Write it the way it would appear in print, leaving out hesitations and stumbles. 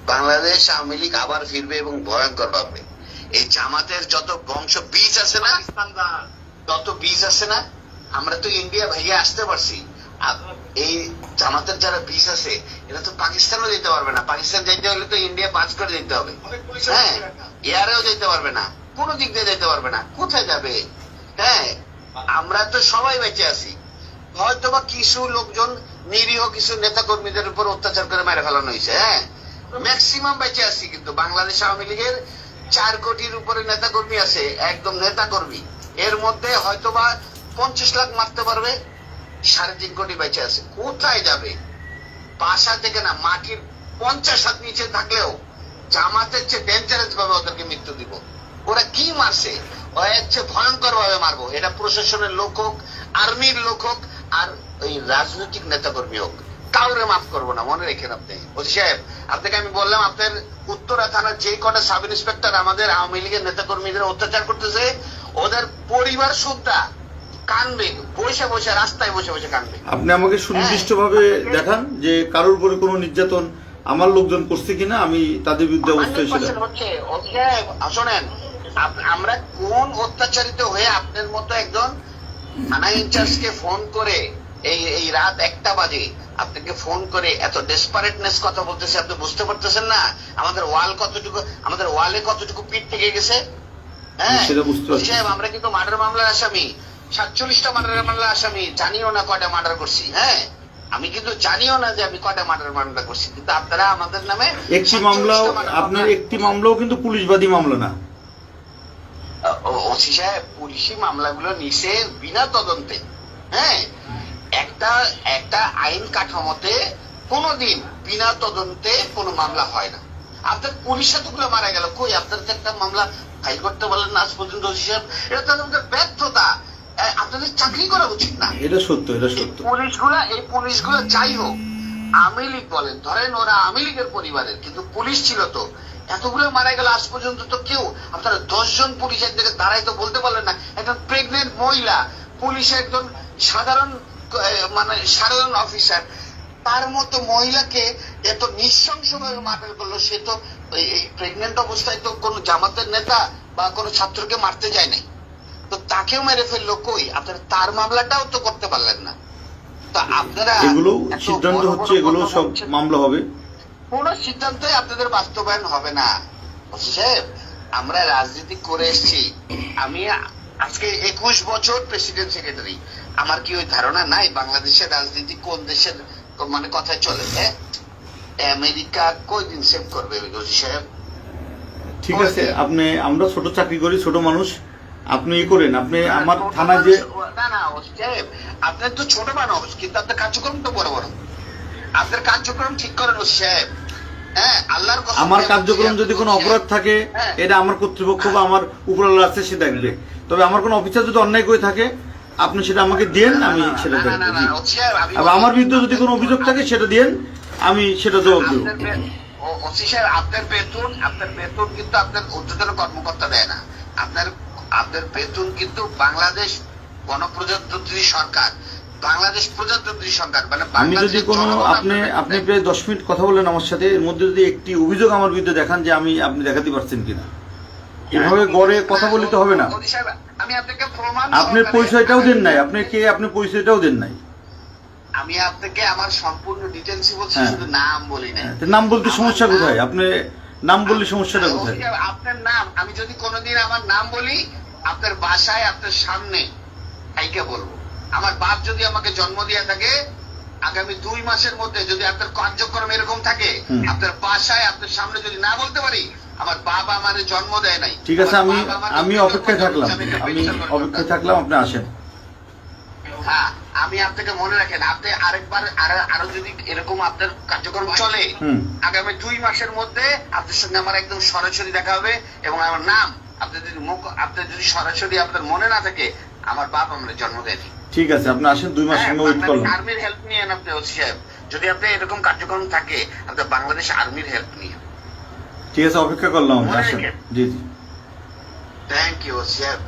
বাংলাদেশ আওয়ামী লীগ আবার ফিরবে এবং ভয়ঙ্কর ভাবে। এই জামাতের যত বংশ বীজ আছে না, তত বীজ আছে না, আমরা তো ইন্ডিয়া ভাইয়া আসতে পারছি। এই জামাতের যারা বীজ আছে এরা তো পাকিস্তানও যেতে পারবে না। পাকিস্তান যেতে হলে তো ইন্ডিয়া পাস করে যেতে হবে। হ্যাঁ, এয়ারেও যেতে পারবে না, কোনো দিক দিয়ে যেতে পারবে না। কোথায় যাবে? হ্যাঁ, আমরা তো সবাই বেঁচে আছি। হয়তোবা কিছু লোকজন নিরীহ কিছু নেতা কর্মীদের উপর অত্যাচার করে মেরে ফেলানো হয়েছে। হ্যাঁ, ম্যাক্সিমাম বেঁচে আছি। কিন্তু বাংলাদেশ আওয়ামী লীগের 4 কোটির উপরে নেতা কর্মী আছে, একদম নেতা কর্মী। এর মধ্যে হয়তোবা 50 লাখ মারতে পারবে, 3.5 কোটি বেঁচে আছে। কোথায় যাবে? বাসা থেকে না, মাটির 50 হাত নিচে থাকলেও জামাতের চেয়ে ডেঞ্জারাস ভাবে ওদেরকে মৃত্যু দিব। ওরা কি মারছে, ওরা হচ্ছে ভয়ঙ্কর ভাবে মারবো। এটা প্রশাসনের লোক হোক, আর্মির লোক হোক, আর ওই রাজনৈতিক নেতা কর্মী হোক, কাউরে মাফ করবো না। মনে রেখেন আপনি ওসি সাহেব। আপনাকে আমি বললাম, আপনার উত্তরা থানার যে কটা সাব ইন্সপেক্টর আমাদের আওয়ামী লীগের নেতা কর্মীদের অত্যাচার করতেছে, ওদের পরিবার সুদ্ধা কানবে, বসে বসে রাস্তায় বসে বসে কানবে। আপনি আমাকে সুনির্দিষ্ট ভাবে দেখান যে কারোর উপরে কোনো নির্যাতন আমার লোকজন করছে কিনা, আমি তাদের বিরুদ্ধে অবস্থায় ছিলাম। শোনেন, আমরা কোন অত্যাচারিত হয়ে আপনার মতো একজন থানা ইনচার্জকে ফোন করে এই রাত 1টা বাজে আপনাকে ফোন করে এত ডেসপারেটনেস কথা বলতেছে, আপনি বুঝতে পারতেছেন না আমাদের ওয়ালে কতটুকু পিঠ থেকে গেছে? হ্যাঁ, আমরা কিন্তু মার্ডার মামলার আসামি, 47টা মার্ডার মামলার আসামি। জানিও না কয়টা মার্ডার করছি। হ্যাঁ, আমি কিন্তু জানিও না যে আমি কয়টা মার্ডার মামলা করছি। কিন্তু আপনারা আমাদের নামে একটি মামলাও, আপনার একটি মামলাও কিন্তু পুলিশবাদী মামলা না। ওসি সাহেব, পুলিশি মামলাগুলো নিছে বিনা তদন্তে। হ্যাঁ, একটা আইন কাঠামোতে কোনোদিন বিনা তদন্তে কোনো মামলা হয় না। আপনার পুলিশ এতগুলো মারা গেল, কই আপনার একটা মামলা ফাইল করতে বলেন না আজ পর্যন্ত? ওসি সাহেব, এটা তো আমাদের ব্যর্থতা। আপনাদের চাকরি করা উচিত না। এটা সত্য, এটা সত্য। এই পুলিশগুলো যাই হোক, আওয়ামী লীগ বলেন, ধরেন ওরা আওয়ামী লীগের পরিবারের, কিন্তু পুলিশ ছিল তো। এতগুলো মারা গেল, আজ পর্যন্ত তো কেউ, আপনারা 10 জন পুলিশ এক জায়গায় দাঁড়াই তো বলতে পারলেন না। একজন প্রেগনেন্ট মহিলা পুলিশের একজন সাধারণ অফিসার, তার মতো মহিলাকে এত নৃশংসভাবে মার্ডার করলো। সে তো এই প্রেগনেন্ট অবস্থায় তো কোন জামাতের নেতা বা কোন ছাত্রকে মারতে যায় নাই, তো তাকেও মেরে ফেললো। কই আপনারা তার মামলাটাও তো করতে পারলেন না। তো আপনারা এগুলো সিদ্ধান্ত হচ্ছে, এগুলো সব মামলা হবে, কোন সিদ্ধান্তই আপনাদের বাস্তবায়ন হবে না। সাহেব, আমরা রাজনীতি করে এসেছি। আমি আজকে 21 বছর প্রেসিডেন্ট সেক্রেটারি। আমার কি ওই ধারণা নাই বাংলাদেশের রাজনীতি কোন দেশের মানে কথায় চলে? হ্যাঁ, আমেরিকা কয়দিন সেভ করবে সাহেব? ঠিক আছে, আপনি, আমরা ছোট চাকরি করি, ছোট মানুষ, আপনি করেন। আপনি আমার থানা যে না সাহেব, আপনার তো ছোট মানুষ, কিন্তু আপনার কার্যক্রম তো বড় বড়। আপনার কার্যক্রম ঠিক করেন ওসি সাহেব। হ্যাঁ, আল্লাহর কসম, আমার কার্যক্রম যদি কোনো অপরাধ থাকে, এটা আমার কর্তৃপক্ষ বা আমার উপরওয়ালা আছে সে দেখবে। তবে আমার কোনো অফিসার যদি অন্যায় করে থাকে, আপনি সেটা আমাকে দেন, আমি সেটা দেখব। আমার বিরুদ্ধে যদি কোনো অভিযোগ থাকে সেটা দেন, আমি সেটা জবাব দেব। ওসি সাহেব, আপনার বেতন কিন্তু আপনার ঊর্ধ্বতন কর্মকর্তা দেয় না। আপনার বেতন কিন্তু বাংলাদেশ গণপ্রজাতন্ত্রী সরকার, বাংলাদেশ প্রজাতন্ত্রী সরকার, মানে আমি যদি কোনো, আপনি প্রায় 10 মিনিট কথা বলেন আমার সাথে, এর মধ্যে যদি একটি অভিযোগ আমার বিরুদ্ধে দেখান যে আপনি দেখাতে পারছেন কিনা, এভাবে গড়ে কথা বলতে হবে না। আমি আপনাকে প্রমাণ, আপনার পরিচয়টাও দেন নাই, আপনি কে, আপনার পরিচয়টাও দেন নাই। আমি আপনাকে আমার সম্পূর্ণ ডিটেইলস বলছি, শুধু নাম বলি না। নাম বলতে সমস্যা কোথায়? আপনি নাম বললে সমস্যাটা কোথায়? আপনার নাম, আমি যদি কোনোদিন আমার নাম বলি, আপনার বাসায় আপনার সামনে কাইকে বলবো। আমার বাপ যদি আমাকে জন্ম দিয়ে থাকে, আগামী 2 মাসের মধ্যে যদি আপনার কার্যক্রম এরকম থাকে, আপনার বাসায় আপনার সামনে যদি না বলতে পারি, আমার বাবা আমার জন্ম দেয় নাই। ঠিক আছে, আমি অপেক্ষায় থাকলাম, আপনি আসেন। হ্যাঁ, আমি আপনাকে মনে রাখেন, আপনি আরেকবার আরো যদি এরকম আপনার কার্যক্রম চলে, আগামী 2 মাসের মধ্যে আপনার সঙ্গে আমার একদম সরাসরি দেখা হবে। এবং আমার নাম আপনার যদি সরাসরি আপনার মনে না থাকে, আমার বাপ আমার জন্ম দেয়নি। ঠিক আছে, আপনি আসেন, 2 মাস সঙ্গে ওয়েট করলাম। আর্মির হেল্প নিয়ে আপনি ওসি সাহেব, যদি আপনি এরকম কার্যক্রম থাকে, আপনি বাংলাদেশ আর্মির হেল্প নিয়ে। ঠিক আছে, অপেক্ষা করলাম, আসেন। জি জি, থ্যাংক ইউ ওসি সাহেব।